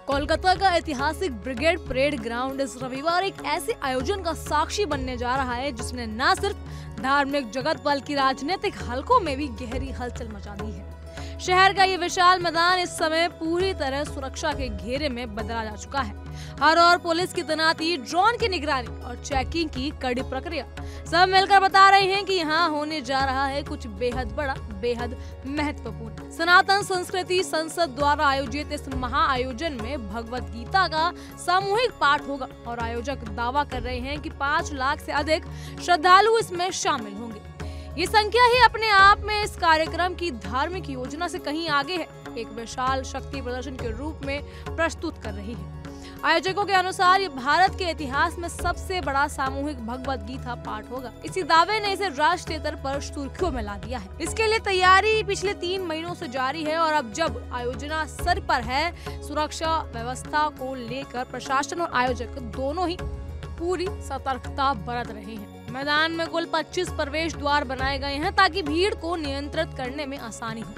कोलकाता का ऐतिहासिक brigade parade ground इस रविवार एक ऐसे आयोजन का साक्षी बनने जा रहा है जिसने न सिर्फ धार्मिक जगत बल्कि राजनीतिक हलकों में भी गहरी हलचल मचा दी है। शहर का ये विशाल मैदान इस समय पूरी तरह सुरक्षा के घेरे में बदला जा चुका है। हर ओर पुलिस की तैनाती, ड्रोन की निगरानी और चेकिंग की कड़ी प्रक्रिया सब मिलकर बता रहे हैं कि यहाँ होने जा रहा है कुछ बेहद बड़ा, बेहद महत्वपूर्ण। सनातन संस्कृति संसद द्वारा आयोजित इस महा आयोजन में भगवत गीता का सामूहिक पाठ होगा और आयोजक दावा कर रहे हैं कि 5 लाख से अधिक श्रद्धालु इसमें शामिल होंगे। ये संख्या ही अपने आप में इस कार्यक्रम की धार्मिक योजना से कहीं आगे है, एक विशाल शक्ति प्रदर्शन के रूप में प्रस्तुत कर रही है। आयोजकों के अनुसार ये भारत के इतिहास में सबसे बड़ा सामूहिक भगवत गीता पाठ होगा। इसी दावे ने इसे राष्ट्रीय स्तर पर सुर्खियों में ला दिया है। इसके लिए तैयारी पिछले 3 महीनों से जारी है और अब जब आयोजना सर पर है, सुरक्षा व्यवस्था को लेकर प्रशासन और आयोजक दोनों ही पूरी सतर्कता बरत रहे हैं। मैदान में कुल 25 प्रवेश द्वार बनाए गए हैं ताकि भीड़ को नियंत्रित करने में आसानी हो।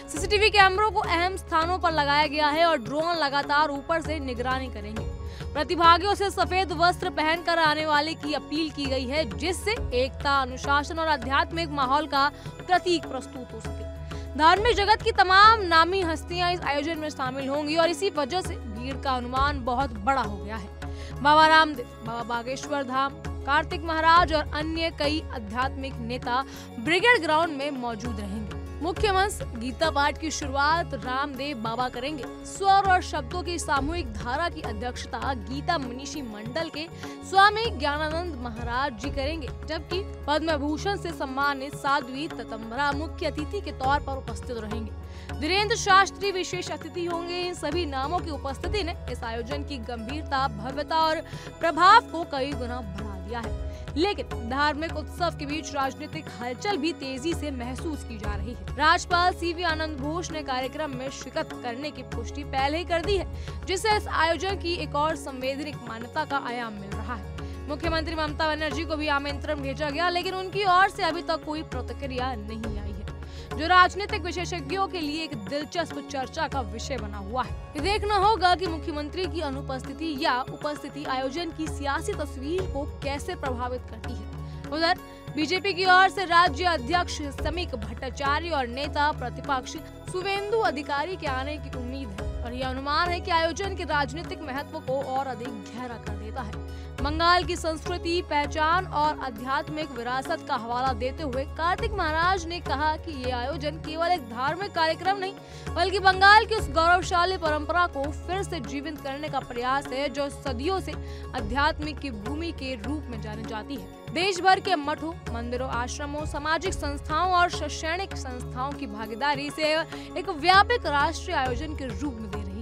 सीसीटीवी कैमरों को अहम स्थानों पर लगाया गया है और ड्रोन लगातार ऊपर से निगरानी करेंगे। प्रतिभागियों से सफेद वस्त्र पहनकर आने वाले की अपील की गई है जिससे एकता, अनुशासन और आध्यात्मिक माहौल का प्रतीक प्रस्तुत हो सके। धार्मिक जगत की तमाम नामी हस्तियां इस आयोजन में शामिल होंगी और इसी वजह से भीड़ का अनुमान बहुत बड़ा हो गया है। बाबा रामदेव, बाबा बागेश्वर धाम, कार्तिक महाराज और अन्य कई आध्यात्मिक नेता ब्रिगेड ग्राउंड में मौजूद रहेंगे। मुख्य मंच गीता पाठ की शुरुआत रामदेव बाबा करेंगे। स्वर और शब्दों की सामूहिक धारा की अध्यक्षता गीता मनीषी मंडल के स्वामी ज्ञानानंद महाराज जी करेंगे, जबकि पद्म भूषण से सम्मानित साध्वी ततम्बरा मुख्य अतिथि के तौर पर उपस्थित रहेंगे। धीरेन्द्र शास्त्री विशेष अतिथि होंगे। इन सभी नामों की उपस्थिति ने इस आयोजन की गंभीरता, भव्यता और प्रभाव को कई गुना बढ़ा दिया है। लेकिन धार्मिक उत्सव के बीच राजनीतिक हलचल भी तेजी से महसूस की जा रही है। राज्यपाल सीवी आनंद बोस ने कार्यक्रम में शिरकत करने की पुष्टि पहले ही कर दी है, जिससे इस आयोजन की एक और संवैधानिक मान्यता का आयाम मिल रहा है। मुख्यमंत्री ममता बनर्जी को भी आमंत्रण भेजा गया, लेकिन उनकी ओर से अभी तक कोई प्रतिक्रिया नहीं आई है, जो राजनीतिक विशेषज्ञों के लिए एक दिलचस्प चर्चा का विषय बना हुआ है। ये देखना होगा कि मुख्यमंत्री की अनुपस्थिति या उपस्थिति आयोजन की सियासी तस्वीर को कैसे प्रभावित करती है। उधर बीजेपी की ओर से राज्य अध्यक्ष समीक भट्टाचार्य और नेता प्रतिपक्ष शुवेंदु अधिकारी के आने की उम्मीद है और यह अनुमान है कि आयोजन के राजनीतिक महत्व को और अधिक गहरा कर देता है। बंगाल की संस्कृति, पहचान और आध्यात्मिक विरासत का हवाला देते हुए कार्तिक महाराज ने कहा कि ये आयोजन केवल एक धार्मिक कार्यक्रम नहीं, बल्कि बंगाल की उस गौरवशाली परंपरा को फिर से जीवित करने का प्रयास है जो सदियों से आध्यात्मिक की भूमि के रूप में जानी जाती है। देश भर के मठों, मंदिरों, आश्रमों, सामाजिक संस्थाओं और शैक्षणिक संस्थाओं की भागीदारी से एक व्यापक राष्ट्रीय आयोजन के रूप में दे रही है।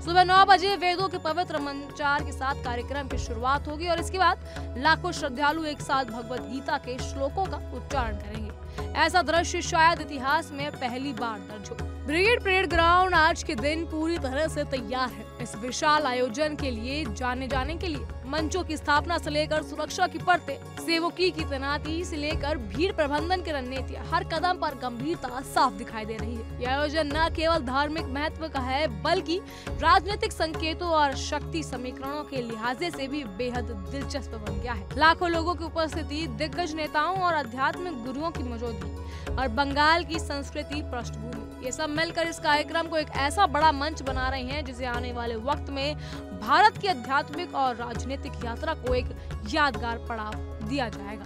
सुबह 9 बजे वेदों के पवित्र मंत्राचार के साथ कार्यक्रम की शुरुआत होगी और इसके बाद लाखों श्रद्धालु एक साथ भगवत गीता के श्लोकों का उच्चारण करेंगे। ऐसा दृश्य शायद इतिहास में पहली बार दर्ज हो। ब्रिगेड परेड ग्राउंड आज के दिन पूरी तरह से तैयार है। इस विशाल आयोजन के लिए जाने के लिए मंचों की स्थापना से लेकर सुरक्षा की परतें, सेवकी की तैनाती से लेकर भीड़ प्रबंधन की रणनीतियां, हर कदम पर गंभीरता साफ दिखाई दे रही है। यह आयोजन न केवल धार्मिक महत्व का है, बल्कि राजनीतिक संकेतों और शक्ति समीकरणों के लिहाजे से भी बेहद दिलचस्प बन गया है। लाखों लोगों की उपस्थिति, दिग्गज नेताओं और आध्यात्मिक गुरुओं की मौजूदगी और बंगाल की संस्कृति पृष्ठभूमि, ये सब मिलकर इस कार्यक्रम को एक ऐसा बड़ा मंच बना रहे हैं जिसे आने वाले वक्त में भारत की आध्यात्मिक और राजनीतिक यात्रा को एक यादगार पड़ाव दिया जाएगा।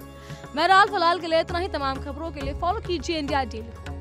बहरहाल फिलहाल के लिए इतना ही। तमाम खबरों के लिए फॉलो कीजिए इंडिया डेली।